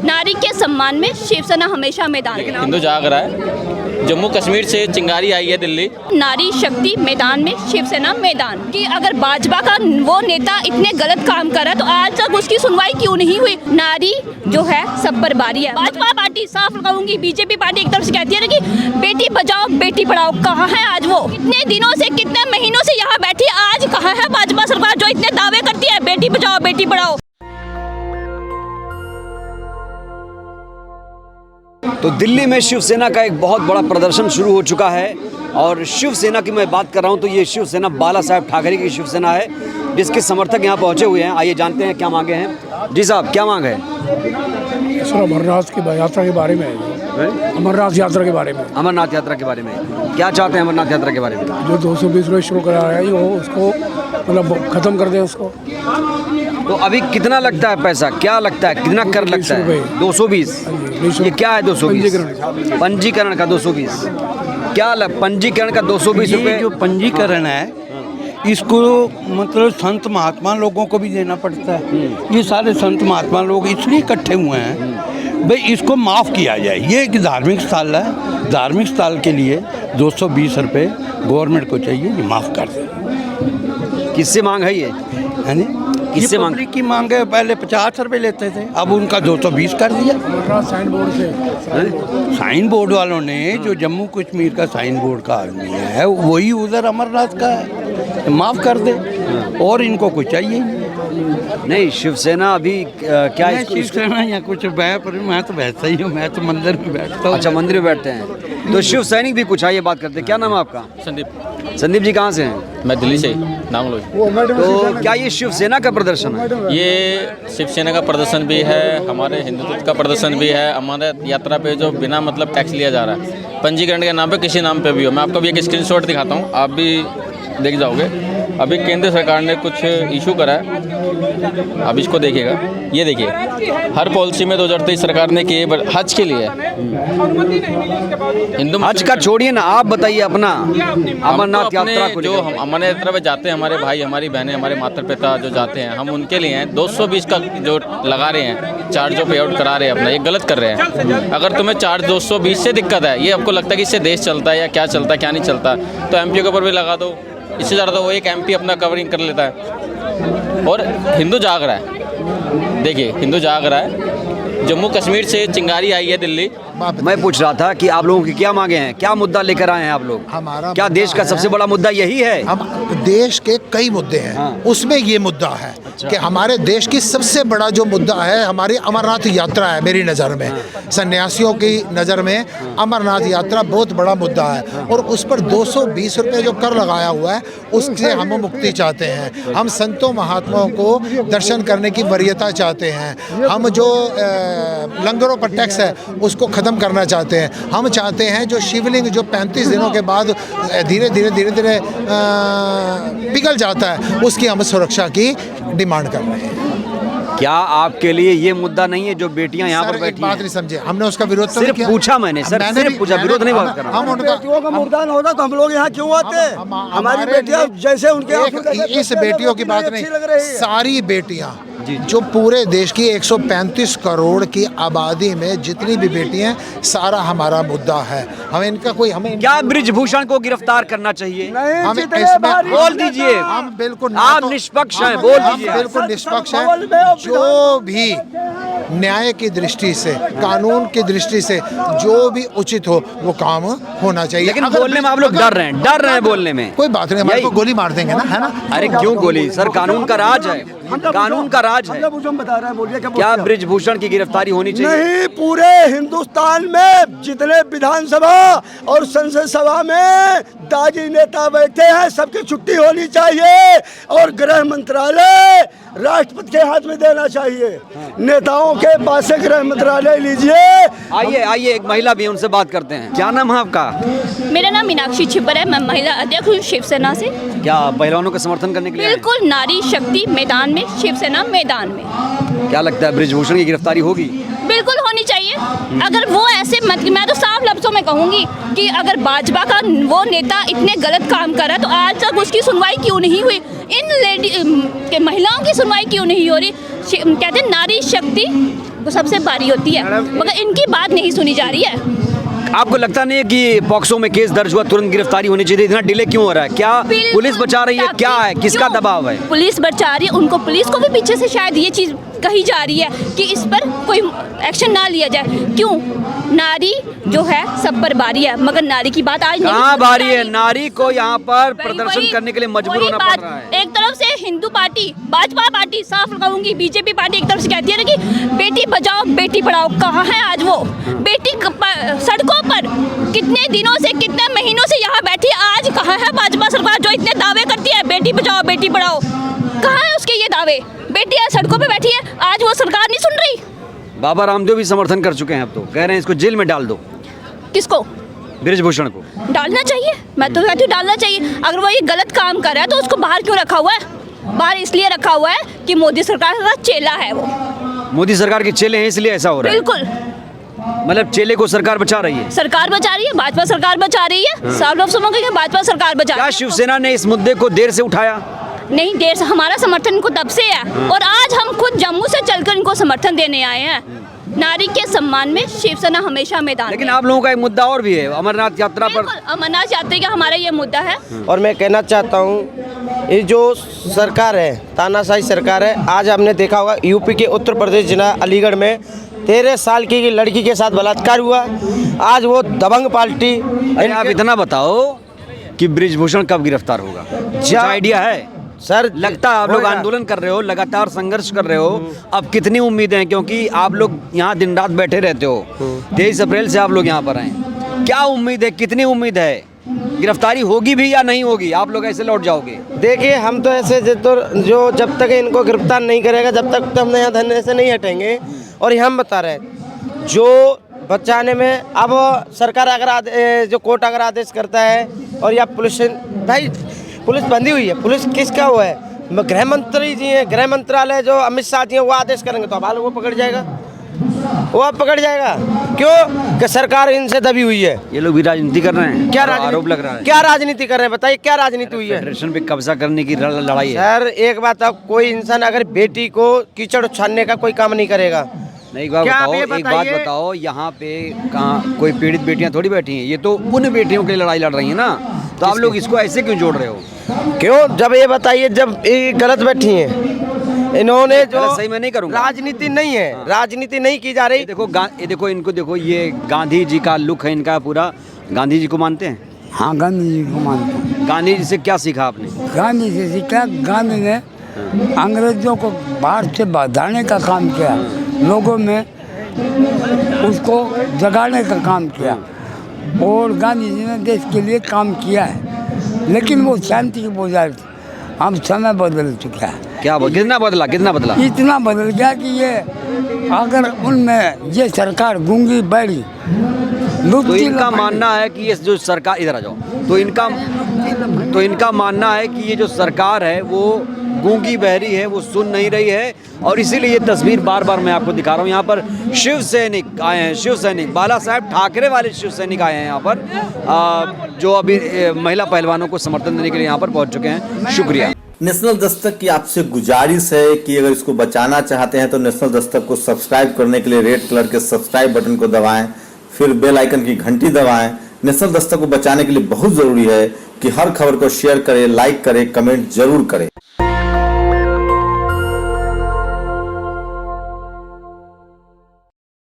नारी के सम्मान में शिवसेना हमेशा मैदान में। हिंदू जाग रहा है। जम्मू कश्मीर से चिंगारी आई है दिल्ली। नारी शक्ति मैदान में, शिवसेना मैदान कि अगर भाजपा का वो नेता इतने गलत काम कर रहा है तो आज तक उसकी सुनवाई क्यों नहीं हुई। नारी जो है सब पर भारी है। भाजपा पार्टी साफ कहूंगी, बीजेपी पार्टी एक तरफ से कहती है ना कि बेटी बचाओ बेटी पढ़ाओ, कहाँ है आज वो? कितने दिनों से कितने महीनों से यहाँ बैठी है, आज कहाँ है भाजपा सरकार जो इतने दावे करती है बेटी बचाओ बेटी पढ़ाओ। तो दिल्ली में शिवसेना का एक बहुत बड़ा प्रदर्शन शुरू हो चुका है और शिवसेना की मैं बात कर रहा हूं तो ये शिवसेना बाला साहेब ठाकरे की शिवसेना है जिसके समर्थक यहां पहुंचे हुए हैं। आइए जानते हैं क्या मांगे हैं। जी साहब, क्या मांग है? सर, अमरनाथ की यात्रा के बारे में है। अमरनाथ यात्रा के बारे में। अमरनाथ यात्रा के बारे में क्या चाहते हैं? अमरनाथ यात्रा के बारे में जो 220 रुपये शुरू करा है वो उसको मतलब ख़त्म कर दें उसको। तो अभी कितना लगता है पैसा? क्या लगता है, कितना कर लगता है? 220। ये क्या है 220? पंजीकरण का 220। क्या पंजीकरण का 220 रुपये? जो पंजीकरण है इसको मतलब संत महात्मा लोगों को भी देना पड़ता है। ये सारे संत महात्मा लोग इसलिए इकट्ठे हुए हैं भाई इसको माफ़ किया जाए। ये एक धार्मिक स्थल है, धार्मिक स्थल के लिए 220 रुपये गवर्नमेंट को चाहिए, ये माफ़ कर दें। किससे मांग है ये? है नी? किससे मांग की मांग है? पहले 50 रुपये लेते थे, अब उनका 220 कर दिया। साइन बोर्ड से साइन बोर्ड वालों ने, जो जम्मू कश्मीर का साइन बोर्ड का आदमी है वही उधर अमरनाथ का है, माफ़ कर दे। और इनको कुछ चाहिए नहीं। शिवसेना अभी क्या शिवसेना या कुछ मैं तो वैसा ही हूँ, मैं तो मंदिर में बैठता हूँ। अच्छा, मंदिर में बैठते हैं। तो शिव सैनिक भी कुछ आइए बात करते हैं। क्या नाम है आपका? संदीप। संदीप जी कहाँ से हैं? मैं दिल्ली से ही, नाम लो। तो क्या ये शिवसेना का प्रदर्शन है? ये शिवसेना का प्रदर्शन भी है, हमारे हिंदुत्व का प्रदर्शन भी है। हमारे यात्रा पे जो बिना मतलब टैक्स लिया जा रहा है, पंजीकरण के नाम पे किसी नाम पे भी हो, मैं आपको भी एक स्क्रीनशॉट दिखाता हूँ, आप भी देख जाओगे। अभी केंद्र सरकार ने कुछ इशू करा है, अब इसको देखिएगा। ये देखिए, हर पॉलिसी में 2023 सरकार ने किए हज के लिए। हिंदू हज का छोड़िए ना, आप बताइए अपना अमरनाथ यात्रा को। जो हम अमरनाथ यात्रा पे जाते हैं, हमारे भाई हमारी बहनें हमारे माता पिता जो जाते हैं, हम उनके लिए हैं 220 का जो लगा रहे हैं चार्ज, जो पे आउट करा रहे हैं अपना, ये गलत कर रहे हैं। अगर तुम्हें चार्ज 220 से दिक्कत है, ये आपको लगता है कि इससे देश चलता है या क्या चलता है क्या नहीं चलता, तो एमपी के ऊपर भी लगा दो। इससे ज़्यादा तो वो एक एमपी अपना कवरिंग कर लेता है। और हिंदू जाग रहा है, देखिए हिंदू जाग रहा है। जम्मू कश्मीर से चिंगारी आई है दिल्ली। मैं पूछ रहा था कि आप लोगों की क्या मांगे हैं, क्या मुद्दा लेकर आए हैं आप लोग? हमारा क्या देश का सबसे बड़ा मुद्दा यही है? हम देश के कई मुद्दे हैं। हाँ। उसमें ये मुद्दा है कि हमारे देश की सबसे बड़ा जो मुद्दा है हमारी अमरनाथ यात्रा है। मेरी नज़र में, सन्यासियों की नज़र में अमरनाथ यात्रा बहुत बड़ा मुद्दा है और उस पर 220 रुपये जो कर लगाया हुआ है उससे हम मुक्ति चाहते हैं। हम संतों महात्माओं को दर्शन करने की वरीयता चाहते हैं। हम जो लंगरों पर टैक्स है उसको ख़त्म करना चाहते हैं। हम चाहते हैं जो शिवलिंग जो 35 दिनों के बाद धीरे धीरे पिघल जाता है, उसकी हम सुरक्षा की डिमांड कर रहे हैं। क्या आपके लिए ये मुद्दा नहीं है जो बेटियां यहाँ पर बैठी बात नहीं समझे, हमने उसका विरोध तो सिर्फ पूछा मैंने, सर सिर्फ पूछा, विरोध नहीं बात कर रहा। हम उनका बेटियों का मुर्दान होता तो हम लोग यहाँ क्यों आते? हमारी बेटियां जैसे उनके इस बेटियों की बात नहीं, सारी बेटियां जो पूरे देश की 135 करोड़ की आबादी में जितनी भी बेटियां, सारा हमारा मुद्दा है। हमें इनका कोई हमें क्या ब्रिजभूषण को गिरफ्तार करना चाहिए? हम इसमें बोल दीजिए, हम बिल्कुल आप निष्पक्ष हैं, बोल दीजिए। बिल्कुल निष्पक्ष हैं। जो भी न्याय की दृष्टि से, कानून की दृष्टि से जो भी उचित हो वो काम होना चाहिए। लेकिन बोलने में आप लोग डर रहे हैं बोलने में। कोई बात नहीं, हमारे को गोली मार देंगे ना, है ना? अरे क्यों गोली? सर कानून का राज है, कानून का राज है। बता रहे हैं, बोलिए क्या ब्रिजभूषण की गिरफ्तारी होनी चाहिए? नहीं, पूरे हिंदुस्तान में जितने विधानसभा और संसद सभा में दागी नेता बैठे हैं सबकी छुट्टी होनी चाहिए और गृह मंत्रालय राष्ट्रपति के हाथ में देना चाहिए। नेताओं के पास से गृह मंत्रालय लीजिए। आइए एक महिला भी, उनसे बात करते हैं। क्या नाम है आपका? मेरा नाम मीनाक्षी छिब्बर है, मैं महिला अध्यक्ष हूँ शिवसेना से। क्या पहलवानों का समर्थन करने के लिए? बिल्कुल, नारी शक्ति मैदान में, शिवसेना मैदान में। क्या लगता है ब्रिजभूषण की गिरफ्तारी होगी? बिल्कुल होनी चाहिए। अगर वो ऐसे मैं तो साफ लफ्जों में कहूँगी कि अगर भाजपा का वो नेता इतने गलत काम कर रहा है तो आज तक उसकी सुनवाई क्यों नहीं हुई? इन लेडी के महिलाओं की सुनवाई क्यों नहीं हो रही? कहते हैं नारी शक्ति वो सबसे बारी होती है, मगर इनकी बात नहीं सुनी जा रही है। आपको लगता नहीं है कि पॉक्सो में केस दर्ज हुआ, तुरंत गिरफ्तारी होनी चाहिए, इतना डिले क्यों हो रहा है? क्या पुलिस बचा रही है, क्या है, किसका क्यों? दबाव है? पुलिस बचा रही है उनको, पुलिस को भी पीछे से शायद ये चीज़ कही जा रही है कि इस पर कोई एक्शन ना लिया जाए। क्यों? नारी जो है सब पर बारी है, मगर नारी की बात आज कहाँ बारी है? नारी को यहाँ पर वही- प्रदर्शन वही- करने के लिए मजबूर वही होना बात, पड़ रहा है। एक तरफ से हिंदू पार्टी, भाजपा पार्टी, साफ कहूंगी बीजेपी पार्टी एक तरफ से कहती है ना कि बेटी बचाओ बेटी पढ़ाओ। कहाँ है आज वो बेटी? सड़कों पर कितने दिनों से, कितने महीनों से यहाँ बैठी है, आज कहाँ है भाजपा सरकार जो इतने दावे करती है बेटी बचाओ बेटी पढ़ाओ? कहाँ है उसके ये दावे? बेटी है सड़कों पे बैठी है, आज वो सरकार नहीं सुन रही। बाबा रामदेव भी समर्थन कर चुके हैं, अब तो कह रहे हैं इसको जेल में डाल दो, किसको बृजभूषण को। डालना चाहिए? मैं तो कहती हूँ डालना चाहिए। अगर वो ये गलत काम कर रहा है तो उसको बाहर क्यों रखा हुआ है? बाहर इसलिए रखा हुआ है कि मोदी सरकार का चेला है वो। मोदी सरकार के चेले हैं इसलिए ऐसा हो रहा है। बिल्कुल, मतलब चेले को सरकार बचा रही है। सरकार बचा रही है, भाजपा सरकार बचा रही है। सब लोग समझेंगे भाजपा सरकार बचा क्या रही है। शिवसेना ने इस मुद्दे को देर से उठाया? नहीं, देर से हमारा समर्थन इनको तब से है, और आज हम खुद जम्मू से चलकर इनको समर्थन देने आए हैं। नारी के सम्मान में शिवसेना हमेशा मैदान लेकिन में। आप लोगों का एक मुद्दा और भी है, अमरनाथ यात्रा पर। बिल्कुल, अमरनाथ यात्रा का हमारा ये मुद्दा है। और मैं कहना चाहता हूँ ये जो सरकार है, तानाशाही सरकार है, आज हमने देखा होगा यूपी के उत्तर प्रदेश जिला अलीगढ़ में 13 साल की लड़की के साथ बलात्कार हुआ। आज वो दबंग पार्टी। अरे आप इतना बताओ कि बृजभूषण कब गिरफ्तार होगा? कुछ आइडिया है सर? लगता है आप लोग होगा। आंदोलन कर रहे हो, लगातार संघर्ष कर रहे हो, अब कितनी उम्मीदें हैं? क्योंकि आप लोग यहाँ दिन रात बैठे रहते हो, 23 अप्रैल से आप लोग यहाँ पर आए, क्या उम्मीद है, कितनी उम्मीद है? गिरफ्तारी होगी भी या नहीं होगी? आप लोग ऐसे लौट जाओगे? देखिए हम तो ऐसे जो जब तक इनको गिरफ्तार नहीं करेगा जब तक तो हम यहाँ धरने से नहीं हटेंगे। और ये हम बता रहे हैं जो बचाने में अब सरकार अगर जो कोर्ट अगर आदेश करता है और या पुलिस, भाई पुलिस बंधी हुई है, पुलिस किसका हुआ है? गृह मंत्री जी हैं, गृह मंत्रालय जो अमित शाह जी हैं वो आदेश करेंगे तो अब वो पकड़ जाएगा, वो अब पकड़ जाएगा। क्यों? कि सरकार इनसे दबी हुई है। ये लोग भी राजनीति कर रहे हैं, क्या आरोप लग रहा है। क्या राजनीति कर रहे हैं बताइए, क्या राजनीति हुई है? फेडरेशन पे कब्जा करने की लड़ाई है। सर एक बात, अब कोई इंसान अगर बेटी को कीचड़ उछालने का कोई काम नहीं करेगा। नहीं, एक बात क्या आप बताओ, ये एक बात बताइए? बताओ, यहाँ पे कहाँ कोई पीड़ित बेटियां थोड़ी बैठी हैं, ये तो उन बेटियों के लिए लड़ाई लड़ रही हैं ना, तो आप लोग इसको ऐसे क्यों जोड़ रहे हो? क्यों? जब ये बताइए, जब ये गलत बैठी हैं इन्होंने जो गलत सही मैं नहीं करूँगा। राजनीति नहीं है, राजनीति नहीं की जा रही। ये देखो इनको देखो, ये गांधी जी का लुक है इनका पूरा। गांधी जी को मानते हैं? हाँ, गांधी जी को मानता हूँ। गांधी जी से क्या सीखा आपने? गांधी से सीखा, गांधी ने अंग्रेजों को बाहर से भगाने का काम किया, लोगों में उसको जगाने का काम किया, और गांधी जी ने देश के लिए काम किया है। लेकिन वो शांति की पुजारी थे। अब समय बदल चुका है। कितना बदला, कितना बदला? इतना बदल गया कि ये अगर उनमें ये सरकार गूंगी बैठी, तो इनका मानना है कि ये जो सरकार, इधर आ जाओ, तो इनका मानना है कि ये जो सरकार है वो गूंगी बहरी है, वो सुन नहीं रही है, और इसीलिए ये तस्वीर बार बार मैं आपको दिखा रहा हूँ। यहाँ पर शिव सैनिक आए हैं, शिव सैनिक बाला साहेब ठाकरे वाले शिव सैनिक आए हैं यहाँ पर, जो अभी महिला पहलवानों को समर्थन देने के लिए यहाँ पर पहुँच चुके हैं। शुक्रिया। नेशनल दस्तक की आपसे गुजारिश है कि अगर इसको बचाना चाहते हैं तो नेशनल दस्तक को सब्सक्राइब करने के लिए रेड कलर के सब्सक्राइब बटन को दबाएं, फिर बेल आइकन की घंटी दबाएं। नेशनल दस्तक को बचाने के लिए बहुत जरूरी है कि हर खबर को शेयर करें, लाइक करें, कमेंट जरूर करें।